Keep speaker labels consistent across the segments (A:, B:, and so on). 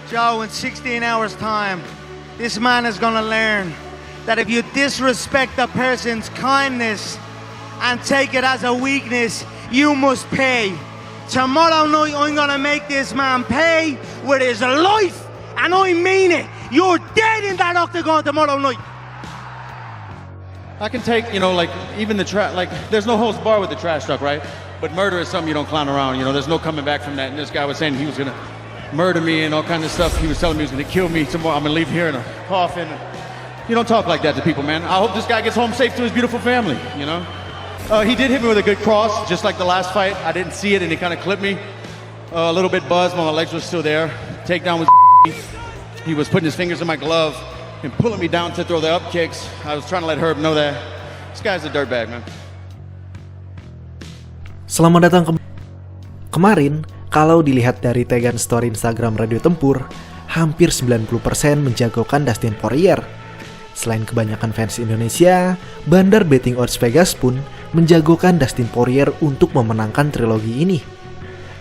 A: Joe, in 16 hours' time, this man is gonna learn that if you disrespect a person's kindness and take it as a weakness, you must pay. Tomorrow night, I'm gonna make this man pay with his life, and I mean it. You're dead in that octagon tomorrow night.
B: I can take, like, even the trash, like, there's no holds bar with the trash talk, right? But murder is something you don't clown around, there's no coming back from that. And this guy was saying he was gonna murder me and all kinds of stuff. He was telling me he was gonna kill me tomorrow. I'm gonna leave here in a coffin. You don't talk like that to people, man. I hope this guy gets home safe to his beautiful family, He did hit me with a good cross, just like the last fight. I didn't see it and he kind of clipped me. A little bit buzzed, but my legs were still there. Takedown was he was putting his fingers in my glove and pulling me down to throw the up kicks. I was trying to let Herb know that. This guy's a dirtbag, man.
C: Selamat datang kemarin. Kalau dilihat dari tagan story Instagram Radio Tempur, hampir 90% menjagokan Dustin Poirier. Selain kebanyakan fans Indonesia, bandar betting odds Vegas pun menjagokan Dustin Poirier untuk memenangkan trilogi ini.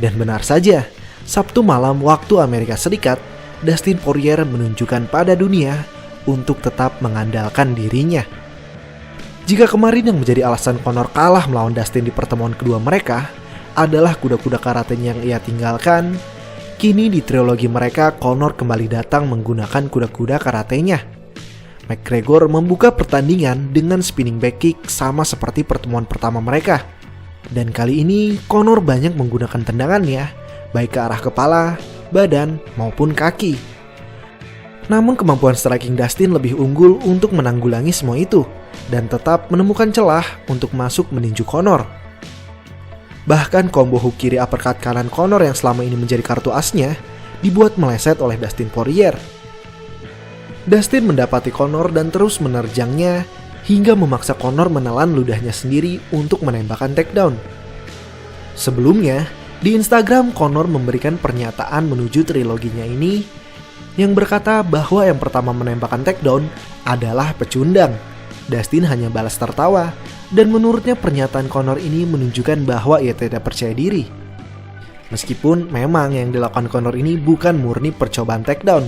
C: Dan benar saja, Sabtu malam waktu Amerika Serikat, Dustin Poirier menunjukkan pada dunia untuk tetap mengandalkan dirinya. Jika kemarin yang menjadi alasan Conor kalah melawan Dustin di pertemuan kedua mereka adalah kuda-kuda karatenya yang ia tinggalkan, kini di trilogi mereka Conor kembali datang menggunakan kuda-kuda karatenya. McGregor membuka pertandingan dengan spinning back kick sama seperti pertemuan pertama mereka. Dan kali ini Conor banyak menggunakan tendangannya, baik ke arah kepala, badan, maupun kaki. Namun kemampuan striking Dustin lebih unggul untuk menanggulangi semua itu, dan tetap menemukan celah untuk masuk meninju Conor. Bahkan combo hook kiri uppercut kanan Conor yang selama ini menjadi kartu asnya dibuat meleset oleh Dustin Poirier. Dustin mendapati Conor dan terus menerjangnya hingga memaksa Conor menelan ludahnya sendiri untuk menembakkan takedown. Sebelumnya, di Instagram Conor memberikan pernyataan menuju triloginya ini yang berkata bahwa yang pertama menembakkan takedown adalah pecundang. Dustin hanya balas tertawa. Dan menurutnya pernyataan Conor ini menunjukkan bahwa ia tidak percaya diri. Meskipun memang yang dilakukan Conor ini bukan murni percobaan takedown,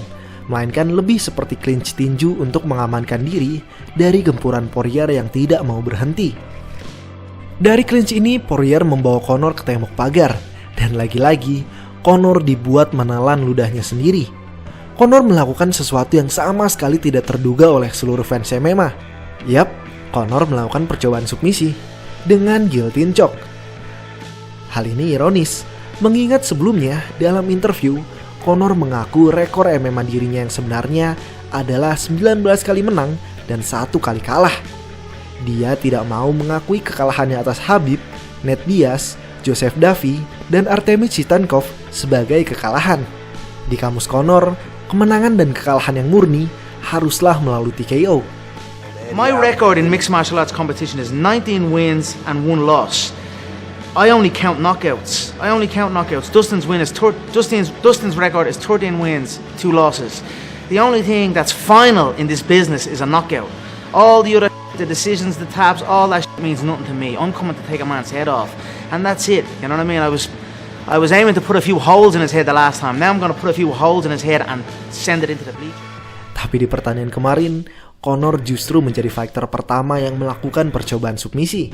C: melainkan lebih seperti clinch tinju untuk mengamankan diri dari gempuran Poirier yang tidak mau berhenti. Dari clinch ini, Poirier membawa Conor ke tembok pagar, dan lagi-lagi Conor dibuat menelan ludahnya sendiri. Conor melakukan sesuatu yang sama sekali tidak terduga oleh seluruh fans MMA. Yap, Conor melakukan percobaan submisi dengan guillotine choke. Hal ini ironis, mengingat sebelumnya dalam interview, Conor mengaku rekor MMA dirinya yang sebenarnya adalah 19 kali menang dan 1 kali kalah. Dia tidak mau mengakui kekalahannya atas Khabib, Nate Diaz, Joseph Duffy, dan Artemis Sitankov sebagai kekalahan. Di kamus Conor, kemenangan dan kekalahan yang murni haruslah melalui TKO.
A: My record in mixed martial arts competition is 19 wins and 1 loss. I only count knockouts. Dustin's record is 13 wins, 2 losses. The only thing that's final in this business is a knockout. All the other the decisions, the taps, all that means nothing to me. I'm coming to take a man's head off, and that's it. You know what I mean? I was aiming to put a few holes in his head the last time. Now I'm going to put a few holes in his head and send it into the bleachers.
C: Tapi di pertandingan kemarin, Conor justru menjadi fighter pertama yang melakukan percobaan submisi.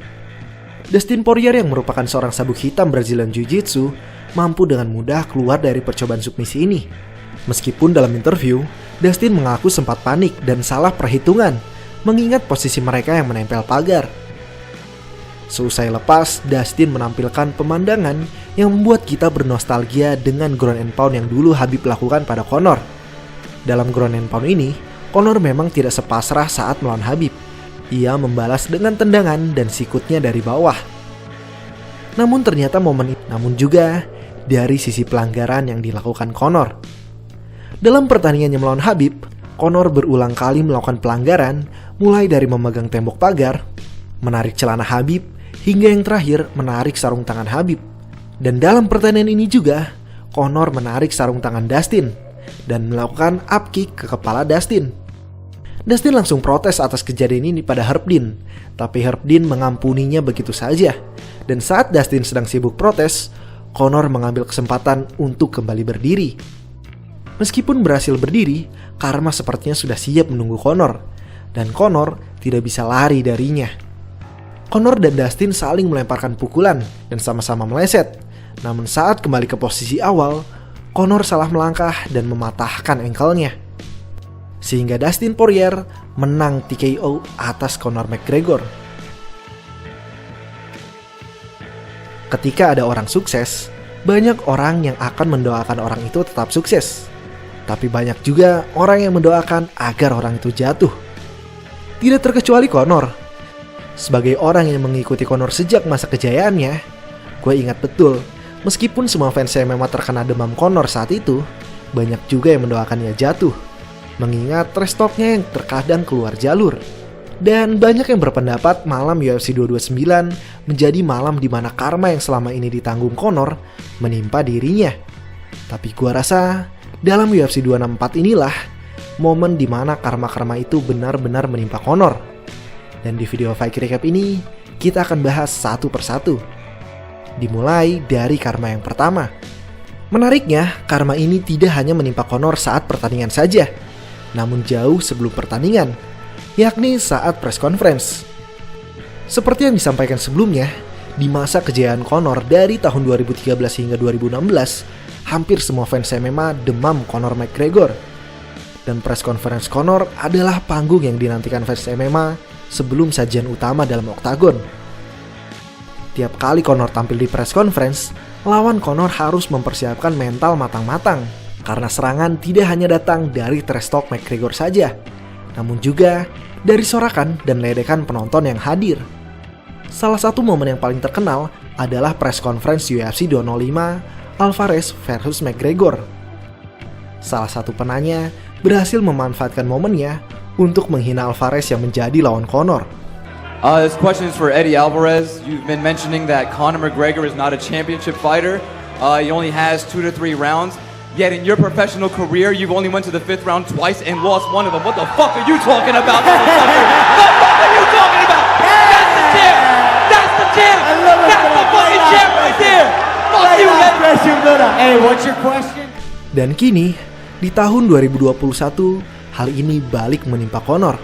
C: Dustin Poirier yang merupakan seorang sabuk hitam Brazilian Jiu-Jitsu mampu dengan mudah keluar dari percobaan submisi ini. Meskipun dalam interview, Dustin mengaku sempat panik dan salah perhitungan, mengingat posisi mereka yang menempel pagar. Seusai lepas, Dustin menampilkan pemandangan yang membuat kita bernostalgia dengan ground and pound yang dulu Khabib lakukan pada Conor. Dalam ground and pound ini, Conor memang tidak sepasrah saat melawan Khabib. Ia membalas dengan tendangan dan sikutnya dari bawah. Namun juga dari sisi pelanggaran yang dilakukan Conor. Dalam pertandingannya melawan Khabib, Conor berulang kali melakukan pelanggaran, mulai dari memegang tembok pagar, menarik celana Khabib, hingga yang terakhir menarik sarung tangan Khabib. Dan dalam pertandingan ini juga, Conor menarik sarung tangan Dustin dan melakukan upkick ke kepala Dustin. Dustin langsung protes atas kejadian ini pada Herb Dean, tapi Herb Dean mengampuninya begitu saja. Dan saat Dustin sedang sibuk protes, Conor mengambil kesempatan untuk kembali berdiri. Meskipun berhasil berdiri, Karma sepertinya sudah siap menunggu Conor, dan Conor tidak bisa lari darinya. Conor dan Dustin saling melemparkan pukulan dan sama-sama meleset. Namun saat kembali ke posisi awal, Conor salah melangkah dan mematahkan ankle-nya. Sehingga Dustin Poirier menang TKO atas Conor McGregor. Ketika ada orang sukses, banyak orang yang akan mendoakan orang itu tetap sukses. Tapi banyak juga orang yang mendoakan agar orang itu jatuh. Tidak terkecuali Conor. Sebagai orang yang mengikuti Conor sejak masa kejayaannya, gue ingat betul, meskipun semua fans MMA terkena demam Conor saat itu, banyak juga yang mendoakannya jatuh. Mengingat trash talk-nya yang terkadang keluar jalur. Dan banyak yang berpendapat malam UFC 229 menjadi malam di mana karma yang selama ini ditanggung Conor menimpa dirinya. Tapi gua rasa dalam UFC 264 inilah momen di mana karma-karma itu benar-benar menimpa Conor. Dan di video Fight Recap ini kita akan bahas satu persatu. Dimulai dari karma yang pertama. Menariknya, karma ini tidak hanya menimpa Conor saat pertandingan saja, namun jauh sebelum pertandingan, yakni saat press conference. Seperti yang disampaikan sebelumnya, di masa kejayaan Conor dari tahun 2013 hingga 2016, hampir semua fans MMA demam Conor McGregor. Dan press conference Conor adalah panggung yang dinantikan fans MMA sebelum sajian utama dalam oktagon. Tiap kali Conor tampil di press conference, lawan Conor harus mempersiapkan mental matang-matang. Karena serangan tidak hanya datang dari trash talk McGregor saja, namun juga dari sorakan dan ledekan penonton yang hadir. Salah satu momen yang paling terkenal adalah press conference UFC 205 Alvarez versus McGregor. Salah satu penanya berhasil memanfaatkan momennya untuk menghina Alvarez yang menjadi lawan Conor.
D: This question is for Eddie Alvarez. You've been mentioning that Conor McGregor is not a championship fighter. He only has 2 to 3 rounds. Yet in your professional career, you've only went to the 5th round twice and lost one of them. What the fuck are you talking about? What the fuck are you talking about? That's the champ! That's the champ! That's the fucking champ right there! Fuck you, man!
E: Hey, what's your question?
C: Dan kini, di tahun 2021, hal ini balik menimpa Conor.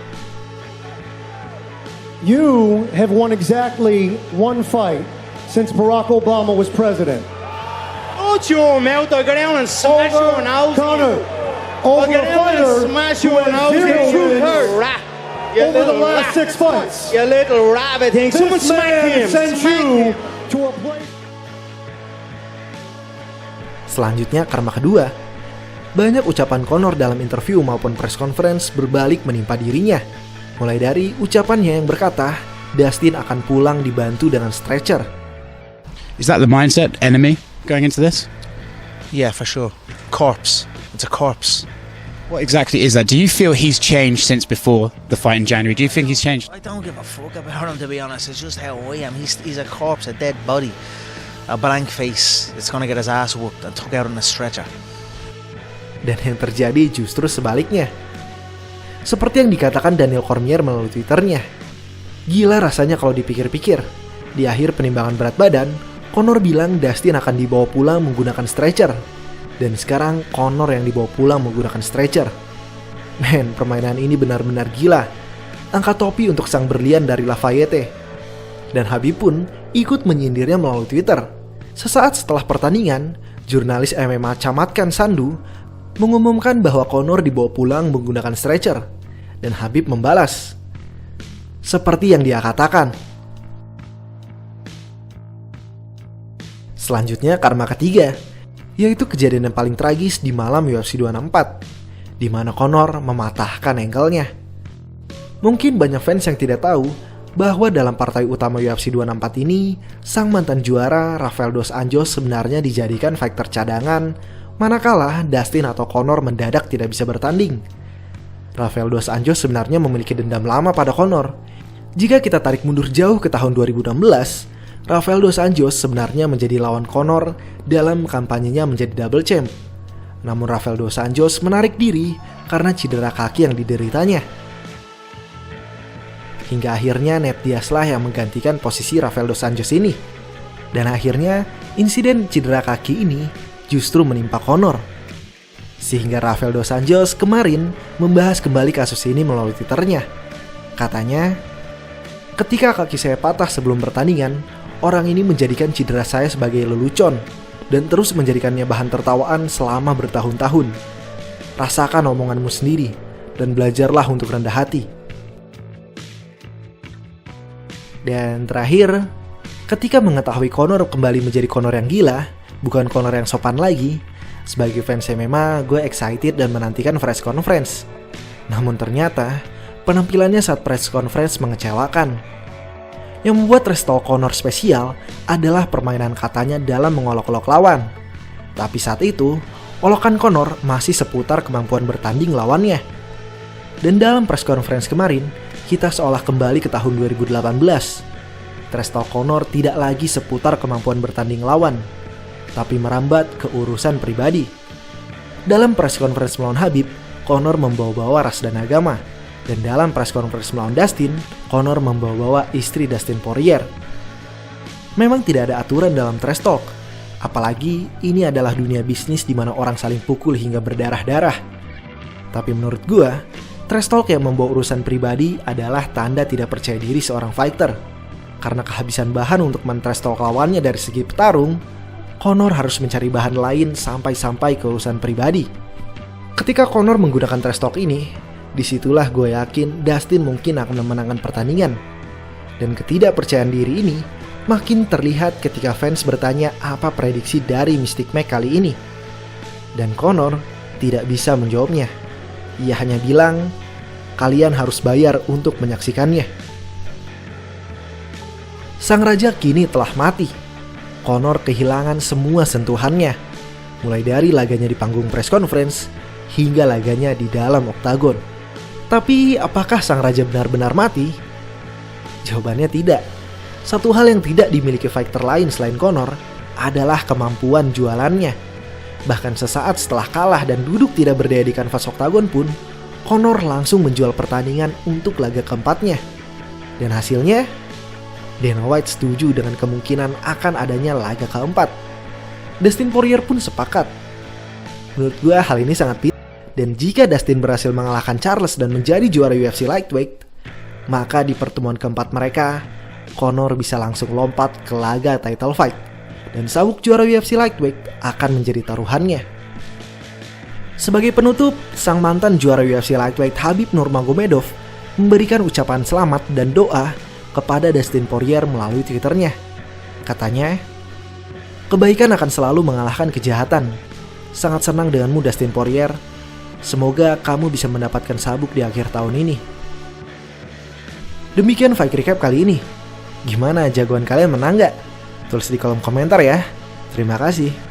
E: You have won exactly one fight since Barack Obama was president.
F: Shut your mouth, I'll go down and smash your nose.
E: Connor,
F: I'll
E: over
F: get
E: a
F: down and
E: fighter
F: smash
E: who
F: your
E: has
F: nose,
E: zero
F: you
E: wins
F: rat. You
E: over the
F: little
E: last
F: rat.
E: 6 fights.
F: You little rabbit thing. Someone
E: This
F: smack
E: man
F: him.
E: sent
F: Smack
E: you
F: him.
E: to a place.
C: Selanjutnya karma kedua. Banyak ucapan Conor dalam interview maupun press conference berbalik menimpa dirinya. Mulai dari ucapannya yang berkata, Dustin akan pulang dibantu dengan stretcher.
G: Is that the mindset, enemy, going into this?
H: Yeah, for sure. Corpse. It's a corpse.
G: What exactly is that? Do you feel he's changed since before the fight in January? Do you think he's changed?
H: I don't give a fuck about him, to be honest. It's just how I am. He's a corpse, a dead body. A blank face. It's gonna get his ass whooped and took out on a stretcher.
C: Dan yang terjadi justru sebaliknya. Seperti yang dikatakan Daniel Cormier melalui Twitternya. Gila rasanya kalau dipikir-pikir. Di akhir penimbangan berat badan, Conor bilang Dustin akan dibawa pulang menggunakan stretcher. Dan sekarang Conor yang dibawa pulang menggunakan stretcher. Men, permainan ini benar-benar gila. Angkat topi untuk sang berlian dari Lafayette. Dan Khabib pun ikut menyindirnya melalui Twitter. Sesaat setelah pertandingan, jurnalis MMA Camatkan Sandu mengumumkan bahwa Conor dibawa pulang menggunakan stretcher. Dan Khabib membalas, seperti yang dia katakan. Selanjutnya karma ketiga, yaitu kejadian yang paling tragis di malam UFC 264, di mana Conor mematahkan ankle-nya. Mungkin banyak fans yang tidak tahu bahwa dalam partai utama UFC 264 ini, sang mantan juara Rafael dos Anjos sebenarnya dijadikan fighter cadangan, manakala Dustin atau Conor mendadak tidak bisa bertanding. Rafael dos Anjos sebenarnya memiliki dendam lama pada Conor. Jika kita tarik mundur jauh ke tahun 2016, Rafael dos Anjos sebenarnya menjadi lawan Conor dalam kampanyenya menjadi double champ. Namun Rafael dos Anjos menarik diri karena cedera kaki yang dideritanya. Hingga akhirnya Nate Diaz lah yang menggantikan posisi Rafael dos Anjos ini. Dan akhirnya insiden cedera kaki ini justru menimpa Conor. Sehingga Rafael dos Anjos kemarin membahas kembali kasus ini melalui Twitternya. Katanya, ketika kaki saya patah sebelum pertandingan, orang ini menjadikan cedera saya sebagai lelucon dan terus menjadikannya bahan tertawaan selama bertahun-tahun. Rasakan omonganmu sendiri dan belajarlah untuk rendah hati. Dan terakhir, ketika mengetahui Conor kembali menjadi Conor yang gila, bukan Conor yang sopan lagi, sebagai fans MMA, gue excited dan menantikan press conference. Namun ternyata, penampilannya saat press conference mengecewakan. Yang membuat trash talk Conor spesial adalah permainan katanya dalam mengolok-olok lawan. Tapi saat itu, olokan Conor masih seputar kemampuan bertanding lawannya. Dan dalam press conference kemarin, kita seolah kembali ke tahun 2018. Trash talk Conor tidak lagi seputar kemampuan bertanding lawan, tapi merambat ke urusan pribadi. Dalam press conference melawan Khabib, Conor membawa-bawa ras dan agama. Dan dalam press conference melawan Dustin, Conor membawa-bawa istri Dustin Poirier. Memang tidak ada aturan dalam trash talk, apalagi ini adalah dunia bisnis di mana orang saling pukul hingga berdarah-darah. Tapi menurut gua, trash talk yang membawa urusan pribadi adalah tanda tidak percaya diri seorang fighter. Karena kehabisan bahan untuk men-trash talk lawannya dari segi petarung, Conor harus mencari bahan lain sampai-sampai ke urusan pribadi. Ketika Conor menggunakan trash talk ini, disitulah gue yakin Dustin mungkin akan memenangkan pertandingan. Dan ketidakpercayaan diri ini makin terlihat ketika fans bertanya apa prediksi dari Mystic Mac kali ini. Dan Conor tidak bisa menjawabnya. Ia hanya bilang, kalian harus bayar untuk menyaksikannya. Sang raja kini telah mati. Conor kehilangan semua sentuhannya, mulai dari laganya di panggung press conference hingga laganya di dalam oktagon. Tapi apakah sang raja benar-benar mati? Jawabannya tidak. Satu hal yang tidak dimiliki fighter lain selain Conor adalah kemampuan jualannya. Bahkan sesaat setelah kalah dan duduk tidak berdaya di kanvas oktagon pun, Conor langsung menjual pertandingan untuk laga keempatnya. Dan hasilnya, Dana White setuju dengan kemungkinan akan adanya laga keempat. Dustin Poirier pun sepakat. Menurut gue hal ini sangat penting. Dan jika Dustin berhasil mengalahkan Charles dan menjadi juara UFC Lightweight, maka di pertemuan keempat mereka, Conor bisa langsung lompat ke laga title fight. Dan sabuk juara UFC Lightweight akan menjadi taruhannya. Sebagai penutup, sang mantan juara UFC Lightweight Khabib Nurmagomedov memberikan ucapan selamat dan doa kepada Dustin Poirier melalui Twitternya. Katanya, kebaikan akan selalu mengalahkan kejahatan. Sangat senang denganmu Dustin Poirier. Semoga kamu bisa mendapatkan sabuk di akhir tahun ini. Demikian fight recap kali ini. Gimana, jagoan kalian menang gak? Tulis di kolom komentar ya. Terima kasih.